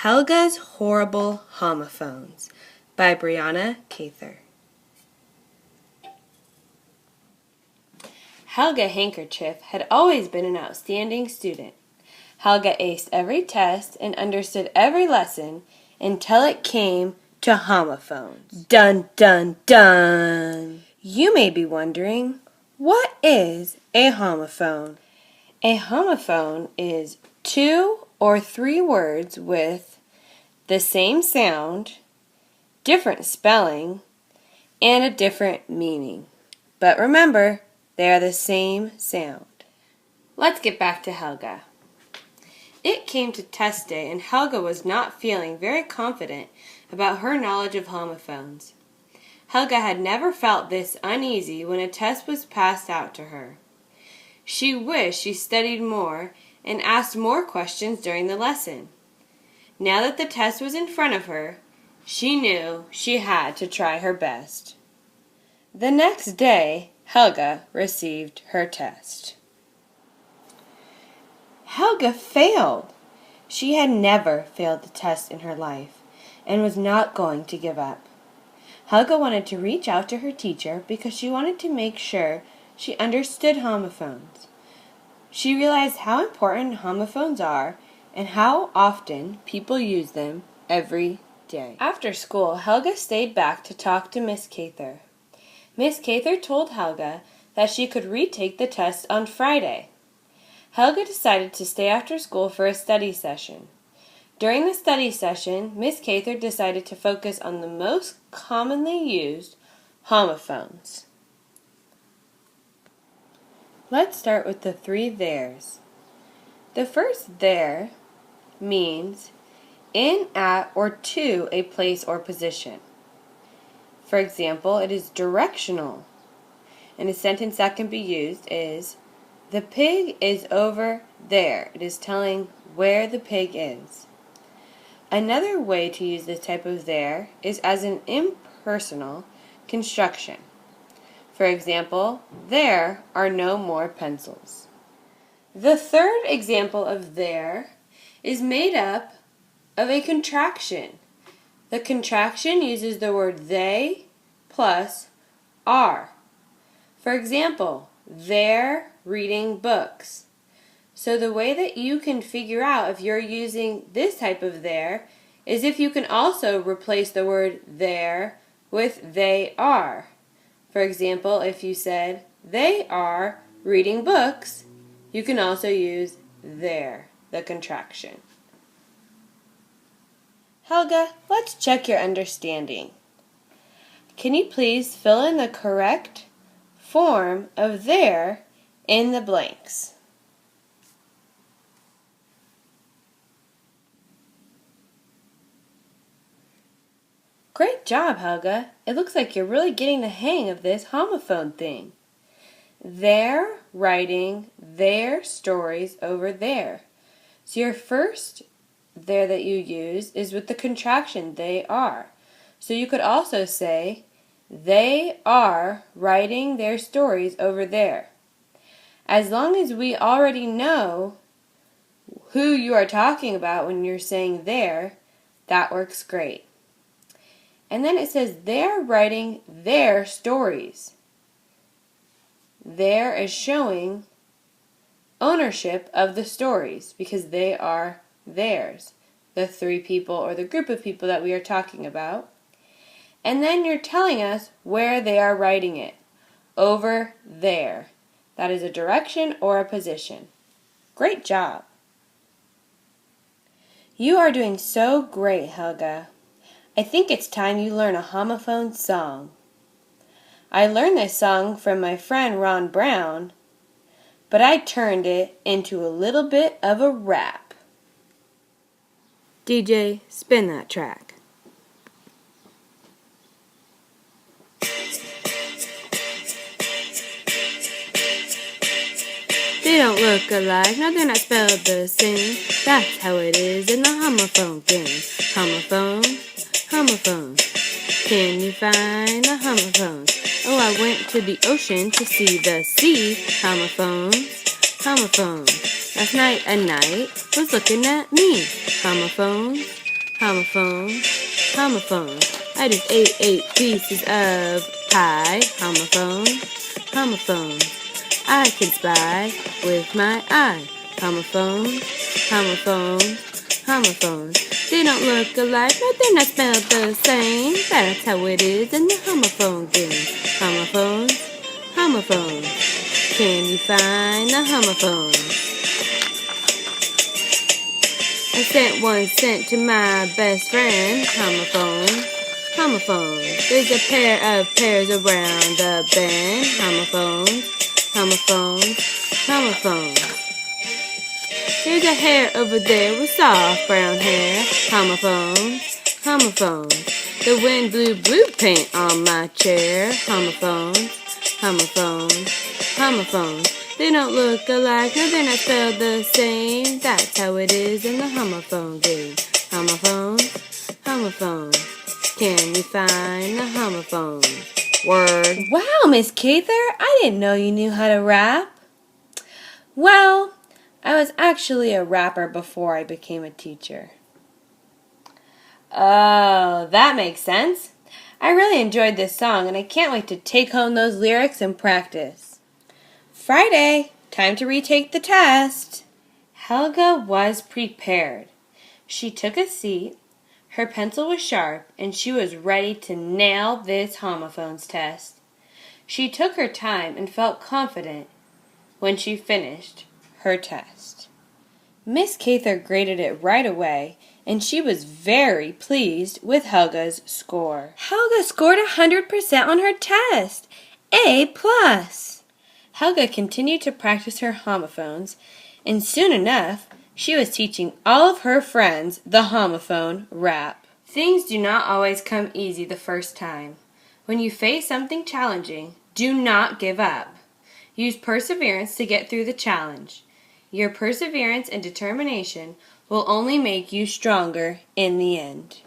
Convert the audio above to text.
Helga's Horrible Homophones by Kather. Helga Handkerchief had always been an outstanding student. Helga aced every test and understood every lesson until it came to homophones. Dun, dun, dun! You may be wondering, what is a homophone? A homophone is 2 or 3 words with the same sound, different spelling, and a different meaning. But remember, they are the same sound. Let's get back to Helga. It came to test day, and Helga was not feeling very confident about her knowledge of homophones. Helga had never felt this uneasy when a test was passed out to her. She wished she studied more and asked more questions during the lesson. Now that the test was in front of her, she knew she had to try her best. The next day, Helga received her test. Helga failed. She had never failed a test in her life and was not going to give up. Helga wanted to reach out to her teacher because she wanted to make sure she understood homophones. She realized how important homophones are and how often people use them every day. After school, Helga stayed back to talk to Miss Kather. Miss Kather told Helga that she could retake the test on Friday. Helga decided to stay after school for a study session. During the study session, Miss Kather decided to focus on the most commonly used homophones. Let's start with the 3 theirs. The first there means in, at, or to a place or position. For example, it is directional. And a sentence that can be used is, the pig is over there. It is telling where the pig is. Another way to use this type of there is as an impersonal construction. For example, there are no more pencils. The third example of there is made up of a contraction. The contraction uses the word they plus are. For example, they're reading books. So the way that you can figure out if you're using this type of there is if you can also replace the word there with they are. For example, if you said they are reading books, you can also use there, the contraction. Helga, let's check your understanding. Can you please fill in the correct form of there in the blanks? Great job, Helga. It looks like you're really getting the hang of this homophone thing. They're writing their stories over there. So your first there that you use is with the contraction they are. So you could also say, they are writing their stories over there. As long as we already know who you are talking about when you're saying there, that works great. And then it says they're writing their stories. There is showing ownership of the stories because they are theirs, the 3 people or the group of people that we are talking about. And then you're telling us where they are writing it. Over there. That is a direction or a position. Great job. You are doing so great, Helga. I think it's time you learn a homophone song. I learned this song from my friend Ron Brown, but I turned it into a little bit of a rap. DJ, spin that track. They don't look alike, no they're not spelled the same. That's how it is in the homophone game. Homophones. Can you find the homophones? Oh, I went to the ocean to see the sea. Homophones. Last night a knight was looking at me. Homophones. Homophones, homophones. I just ate 8 pieces of pie. Homophones, homophones. I can spy with my eye. Homophones, homophones, homophones. They don't look alike, but they're not spelled the same. That's how it is in the homophone game. Homophones, homophones. Can you find the homophones? I sent 1 cent to my best friend. Homophones, homophones. There's a pair of pears around the bend. Homophones, homophones, homophones. There's a hare over there with soft brown hair. Homophones, homophones. The wind blew blue paint on my chair. Homophones, homophones, homophones. They don't look alike, no, they're not spelled the same. That's how it is in the homophone game. Homophones, homophones. Can you find the homophones? Word. Wow, Miss Kather, I didn't know you knew how to rap. Well, I was actually a rapper before I became a teacher. Oh, that makes sense. I really enjoyed this song, and I can't wait to take home those lyrics and practice. Friday, time to retake the test. Helga was prepared. She took a seat, her pencil was sharp, and she was ready to nail this homophones test. She took her time and felt confident when she finished her test. Miss Kather graded it right away, and she was very pleased with Helga's score. Helga scored 100% on her test. A+. Helga continued to practice her homophones, and soon enough, she was teaching all of her friends the homophone rap. Things do not always come easy the first time. When you face something challenging, do not give up. Use perseverance to get through the challenge. Your perseverance and determination will only make you stronger in the end.